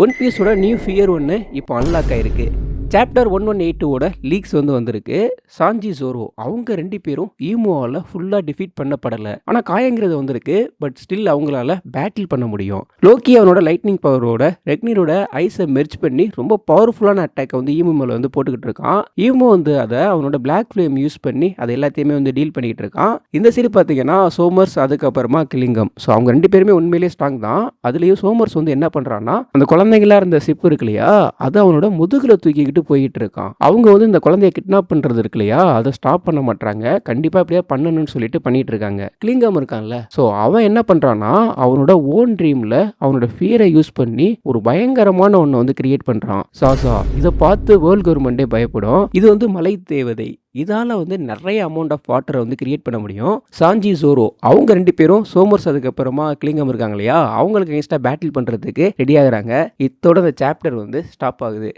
One பீஸோட new fear ஒன்று இப்போ அன்லாக் ஆயிருக்கு. சாப்டர் 1182ஓட லீக்ஸ் வந்திருக்கு. சாஞ்சி ஜோரோ அவங்க 2 பேரும் ஈமோவால் ஃபுல்லாக டிஃபீட் பண்ணப்படலை. ஆனால் காயங்கிறது வந்திருக்கு. பட் ஸ்டில் அவங்களால பேட்டில் பண்ண முடியும். லோக்கி அவனோட லைட்னிங் பவரோட ரெக்னிரோட ஐஸை மெர்ஜ் பண்ணி ரொம்ப பவர்ஃபுல்லான அட்டாக்கை ஈமோ மேலே போட்டுக்கிட்டு இருக்கான். ஈமோ அதை அவனோட பிளாக் ஃப்ளேம் யூஸ் பண்ணி அதை எல்லாத்தையுமே டீல் பண்ணிக்கிட்டு இருக்கான். இந்த சைடு பார்த்தீங்கன்னா சோமர்ஸ் அதுக்கப்புறமா கிளிங்கம். ஸோ அவங்க 2 பேருமே உண்மையிலேயே ஸ்ட்ராங் தான். அதுலேயும் சோமர்ஸ் என்ன பண்ணுறான்னா அந்த குழந்தைங்களா இருந்த சிப் இருக்கு இல்லையா, அதை அவனோட முதுகில் தூக்கிக்கிட்டு போயிட்டு இருக்கான். அவங்க இந்த குழந்தைய கிட்னாப் பண்றது இருக்கு இல்லையா, அதை ஸ்டாப் பண்ண மாட்டாங்க. கண்டிப்பா இப்படியே பண்ணணும்னு சொல்லிட்டு பண்ணிட்டு இருக்காங்க. கிளிங்கம் இருக்கான்ல, சோ அவன் என்ன பண்றான்னா அவனோட ஓன் ட்ரீம்ல அவனோட ஃபியரை யூஸ் பண்ணி ஒரு பயங்கரமான ஒண்ணு கிரியேட் பண்றான். சாசா இதை பார்த்து வேர்ல்ட் கவர்மெண்டே பயப்படும். இது மலை தேவதை. இதால நிறைய அமௌண்ட் ஆஃப் வாட்டரை கிரியேட் பண்ண முடியும். சாஞ்சி ஜோரோ அவங்க 2 பேரும் சோமர்ஸ் அதுக்கப்புறமா கிளிங்கம் இருக்காங்க இல்லையா, அவங்களுக்கு அகைன்ஸ்டா பேட்டில் பண்றதுக்கு ரெடி ஆகுறாங்க. இத்தோட இந்த சாப்டர் ஸ்டாப் ஆகுது.